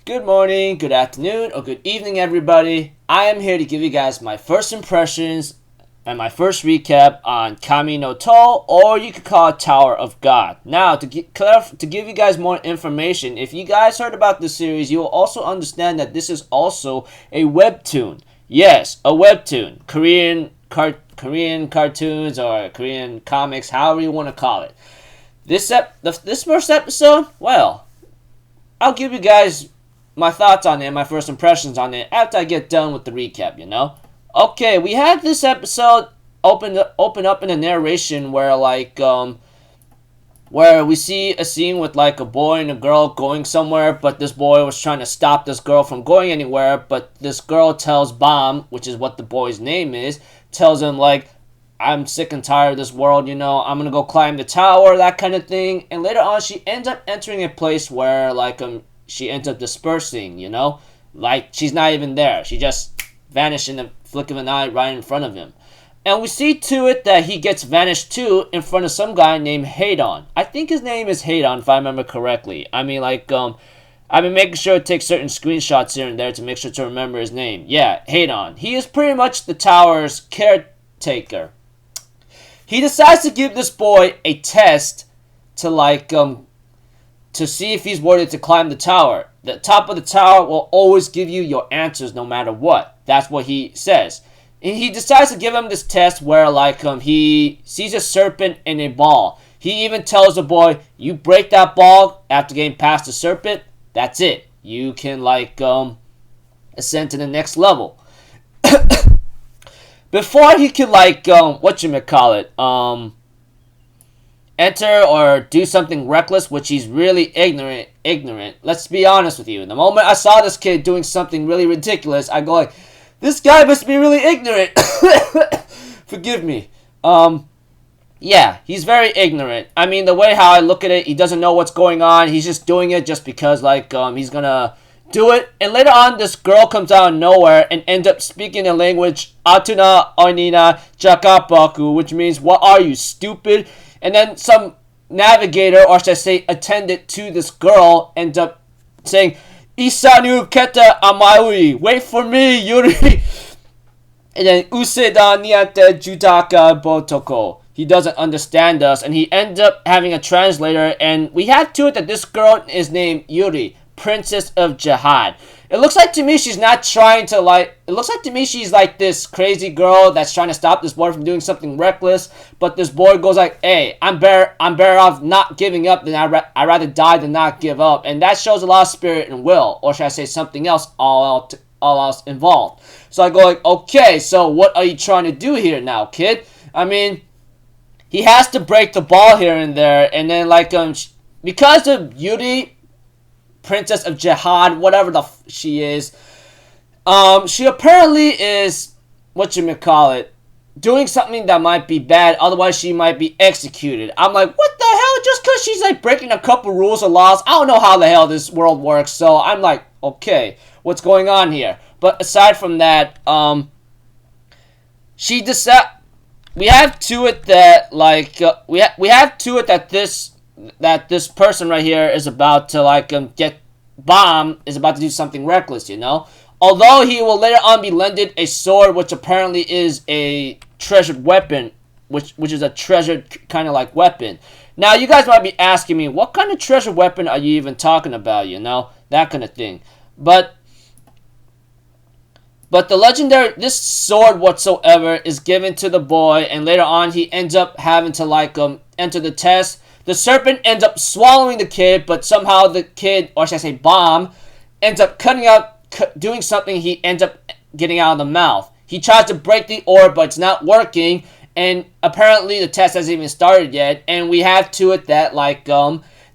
Good morning, good afternoon, or good evening, everybody. I am here to give you guys my first impressions and my first recap on Kami no To, or you could call it Tower of God. Now, to give you guys more information, if you guys heard about this series, you will also understand that this is also a webtoon. Yes, a webtoon. Korean cartoons or Korean comics, however you want to call it. This first episode, well, I'll give you guys my thoughts on it, my first impressions on it after I get done with the recap. Okay, we had this episode open up in a narration where we see a scene with like a boy and a girl going somewhere, but this boy was trying to stop this girl from going anywhere, but this girl tells Bam, which is what the boy's name is, tells him like, I'm sick and tired of this world, I'm gonna go climb the tower, that kind of thing. And later on she ends up entering a place where she ends up dispersing, like she's not even there. She just vanished in the flick of an eye right in front of him. And we see to it that he gets vanished too in front of some guy named Haydon. I think his name is Haydon if I remember correctly. I've been making sure to take certain screenshots here and there to make sure to remember his name. Yeah, Haydon. He is pretty much the tower's caretaker. He decides to give this boy a test to see if he's worthy to climb the tower. The top of the tower will always give you your answers no matter what. That's what he says. And he decides to give him this test where he sees a serpent and a ball. He even tells the boy, you break that ball after getting past the serpent, that's it. You can ascend to the next level. Before he can enter or do something reckless, which he's really ignorant. Let's be honest with you. The moment I saw this kid doing something really ridiculous, I go like, this guy must be really ignorant. Forgive me. Yeah, he's very ignorant. I mean, the way how I look at it, he doesn't know what's going on. He's just doing it just because he's gonna do it. And later on, this girl comes out of nowhere and ends up speaking the language Atuna Onina Jakapaku, which means, what are you, stupid? And then some navigator, or should I say attendant to this girl, ends up saying, Isanu keta amaui, wait for me, Yuri. And then Useda niate jutaka botoko. He doesn't understand us, and he ends up having a translator, and we have to it that this girl is named Yuri, Princess of Jihad. It looks like to me she's not trying to it looks like to me she's like this crazy girl that's trying to stop this boy from doing something reckless, but this boy goes like, hey, I'm better off not giving up than I'd rather die than not give up. And that shows a lot of spirit and will, or should I say something else, all else involved. So I go like, okay, so what are you trying to do here now, kid? I mean, he has to break the ball here and there, and then because of Yuri, Princess of Jihad, whatever she is, she apparently is, doing something that might be bad, otherwise she might be executed. I'm like, what the hell? Just because she's breaking a couple rules or laws, I don't know how the hell this world works, so I'm like, okay, what's going on here? But aside from that, we have to it that this person right here is about to get bombed, is about to do something reckless, Although he will later on be lended a sword, which apparently is a treasured weapon, which is a treasured kind of weapon. Now you guys might be asking me, what kind of treasured weapon are you even talking about, that kind of thing. But this sword whatsoever is given to the boy, and later on he ends up having to enter the test. The serpent ends up swallowing the kid, but somehow the kid, or should I say Bomb, ends up doing something. He ends up getting out of the mouth. He tries to break the orb, but it's not working, and apparently the test hasn't even started yet. And we have to it that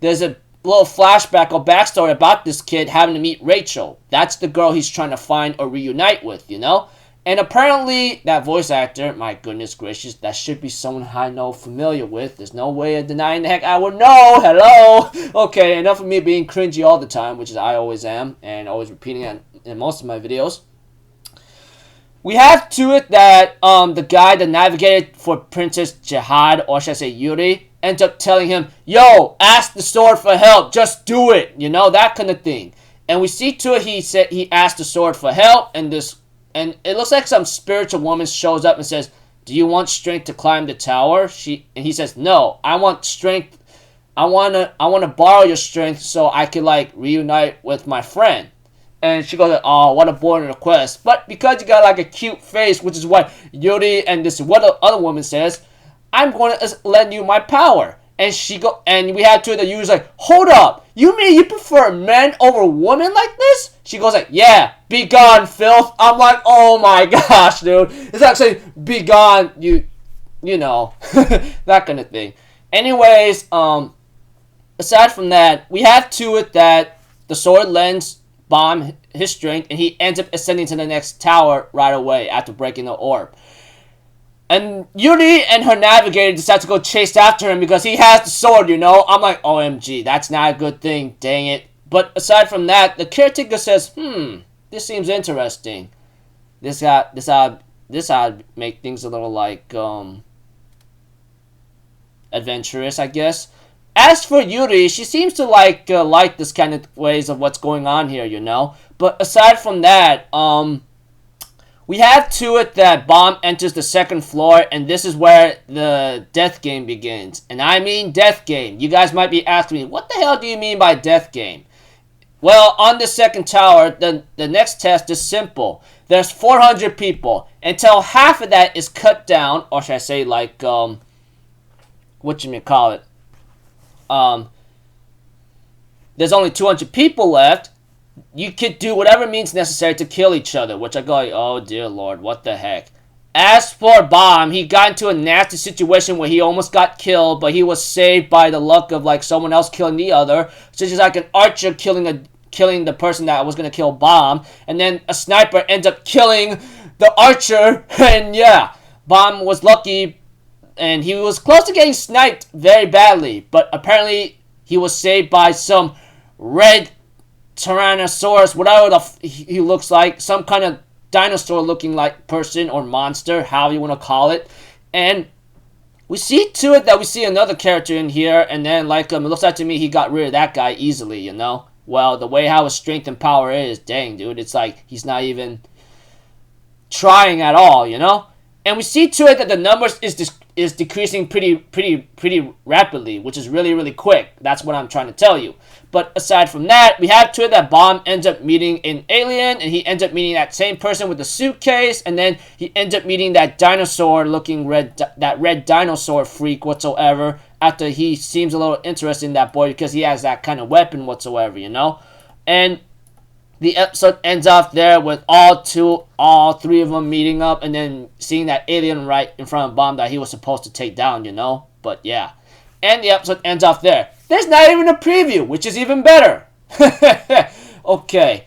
there's a little flashback or backstory about this kid having to meet Rachel. That's the girl he's trying to find or reunite with, And apparently, that voice actor, my goodness gracious, that should be someone I know familiar with. There's no way of denying the heck I would know. Hello! Okay, enough of me being cringy all the time, which is I always am, and always repeating it in most of my videos. We have to it that the guy that navigated for Princess Jihad, or should I say Yuri, ends up telling him, yo, ask the sword for help, just do it, that kind of thing. And we see to it he asked the sword for help, and it looks like some spiritual woman shows up and says, "Do you want strength to climb the tower?" He says, "No, I want strength. I wanna borrow your strength so I can like reunite with my friend." And she goes, "Oh, what a boring request." But because you got like a cute face, which is what Yuri and this other woman says, "I'm going to lend you my power." And we had two of the Yuri's like, "Hold up, you mean you prefer men over women like this?" She goes like, "Yeah, be gone, filth." I'm like, oh my gosh, dude. It's actually be gone, you know, that kind of thing. Anyways, aside from that, we have to it that the sword lends Bomb his strength, and he ends up ascending to the next tower right away after breaking the orb. And Yuri and her navigator decide to go chase after him because he has the sword, you know? I'm like, OMG, that's not a good thing, dang it. But aside from that, the caretaker says, this seems interesting. This ought make things a little like, adventurous, I guess. As for Yuri, she seems to like this kind of ways of what's going on here, you know? But aside from that, we have to it that Bomb enters the second floor, and this is where the death game begins. And I mean death game. You guys might be asking me, what the hell do you mean by death game? Well, on the second tower, the next test is simple. There's 400 people. Until half of that is cut down, or should I say like, whatchamacallit? There's only 200 people left. You could do whatever means necessary to kill each other, which I go like, oh dear lord, what the heck. As for Bomb, he got into a nasty situation where he almost got killed, but he was saved by the luck of like someone else killing the other, such as like an archer killing the person that was gonna kill Bomb, and then a sniper ends up killing the archer, and yeah, Bomb was lucky, and he was close to getting sniped very badly, but apparently he was saved by some red Tyrannosaurus, whatever he looks like, some kind of dinosaur looking like person or monster, however you want to call it. And we see to it that we see another character in here, and then like it looks like to me he got rid of that guy easily, you know? Well, the way how his strength and power is, dang dude, it's like he's not even trying at all, you know? And we see to it that the numbers is decreasing pretty rapidly, which is really quick. That's what I'm trying to tell you. But aside from that, we have to it that Bomb ends up meeting an alien, and he ends up meeting that same person with the suitcase, and then he ends up meeting that dinosaur-looking red dinosaur freak whatsoever, after he seems a little interested in that boy because he has that kind of weapon whatsoever, you know? And the episode ends off there with all three of them meeting up and then seeing that alien right in front of Bomb that he was supposed to take down, you know? But yeah. And the episode ends off there. There's not even a preview, which is even better. Okay.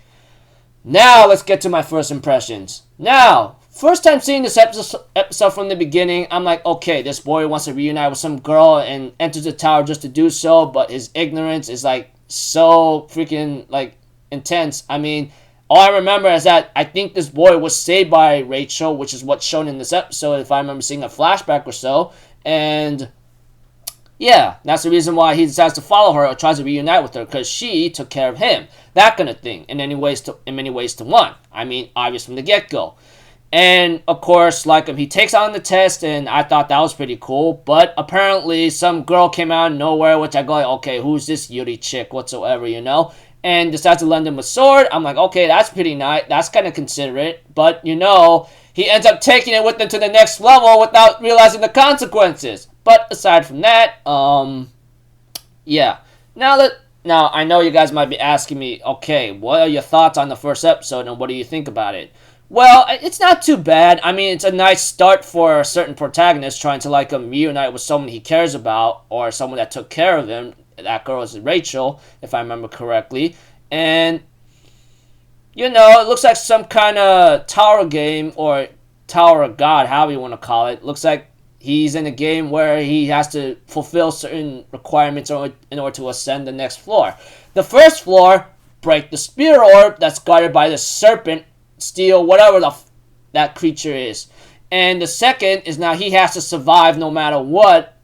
Now let's get to my first impressions. Now, first time seeing this episode from the beginning, I'm like, okay, this boy wants to reunite with some girl and enters the tower just to do so, but his ignorance is like so freaking like intense. I mean, all I remember is that I think this boy was saved by Rachel, which is what's shown in this episode, if I remember seeing a flashback or so. And yeah, that's the reason why he decides to follow her or tries to reunite with her, because she took care of him. That kind of thing. In many ways to one. I mean, obvious from the get-go. And of course, like he takes on the test, and I thought that was pretty cool. But apparently, some girl came out of nowhere, which I go like, okay, who's this Yuri chick whatsoever, you know? And decides to lend him a sword. I'm like, okay, that's pretty nice. That's kind of considerate. But, you know, he ends up taking it with him to the next level without realizing the consequences. But aside from that, yeah. Now, I know you guys might be asking me, okay, what are your thoughts on the first episode and what do you think about it? Well, it's not too bad. I mean, it's a nice start for a certain protagonist trying to, like, reunite with someone he cares about or someone that took care of him. That girl is Rachel, if I remember correctly. And, you know, it looks like some kind of tower game or Tower of God, however you want to call it. Looks like he's in a game where he has to fulfill certain requirements in order to ascend the next floor. The first floor, break the spear orb that's guarded by the serpent, steel, whatever that creature is. And the second is now he has to survive no matter what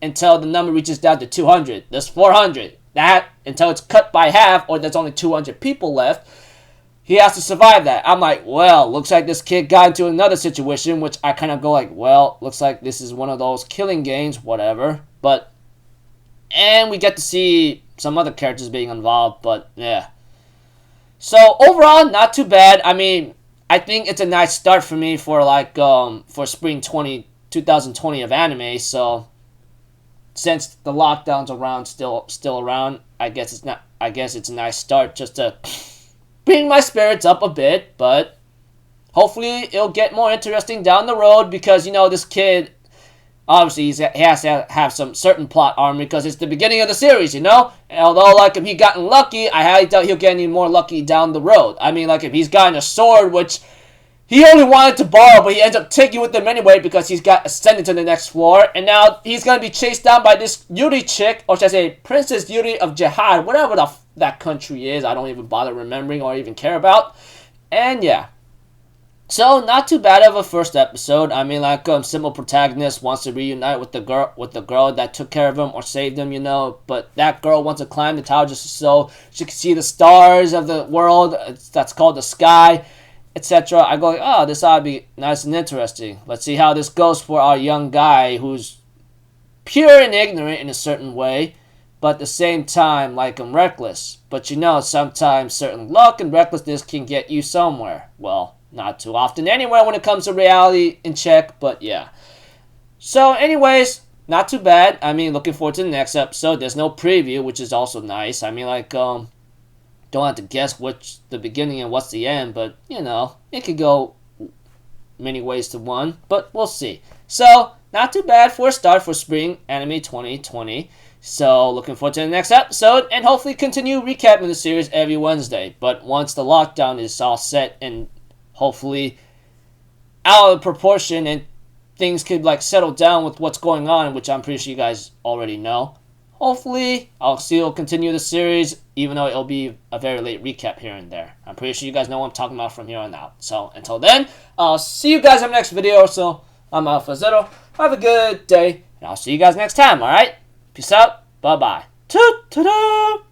until the number reaches down to 200. There's 400. that until it's cut by half or there's only 200 people left. He has to survive that. I'm like, well, looks like this kid got into another situation, which I kind of go like, well, looks like this is one of those killing games, whatever. And we get to see some other characters being involved, but yeah. So overall, not too bad. I mean, I think it's a nice start for me for for spring 2020 of anime. So since the lockdown's around, still around, I guess it's a nice start just to bring my spirits up a bit, but hopefully it'll get more interesting down the road because, this kid, obviously he has to have some certain plot armor because it's the beginning of the series, And although, if he gotten lucky, I highly doubt he'll get any more lucky down the road. I mean, if he's gotten a sword, which he only wanted to borrow, but he ends up taking with him anyway because he's got ascended to the next floor, and now he's going to be chased down by this Yuri chick, or should I say Princess Yuri of Jihad, whatever that country is. I don't even bother remembering or even care about. And yeah. So, not too bad of a first episode. I mean, simple protagonist wants to reunite with the girl that took care of him or saved him, But that girl wants to climb the tower just so she can see the stars of the world. That's called the sky, etc. I go, oh, this ought to be nice and interesting. Let's see how this goes for our young guy who's pure and ignorant in a certain way, but at the same time, reckless. But sometimes certain luck and recklessness can get you somewhere. Well, not too often anywhere when it comes to reality in check, but yeah. So anyways, not too bad. I mean, looking forward to the next episode. There's no preview, which is also nice. I mean, don't have to guess what's the beginning and what's the end, but, it could go many ways to one, but we'll see. So, not too bad for a start for Spring Anime 2020. So, looking forward to the next episode, and hopefully continue recapping the series every Wednesday. But once the lockdown is all set and hopefully out of proportion and things could settle down with what's going on, which I'm pretty sure you guys already know, hopefully I'll still continue the series, even though it'll be a very late recap here and there. I'm pretty sure you guys know what I'm talking about from here on out. So, until then, I'll see you guys in the next video. So, I'm Alpha Zero. Have a good day, and I'll see you guys next time, alright? Peace out. Bye-bye. Ta-ta-da!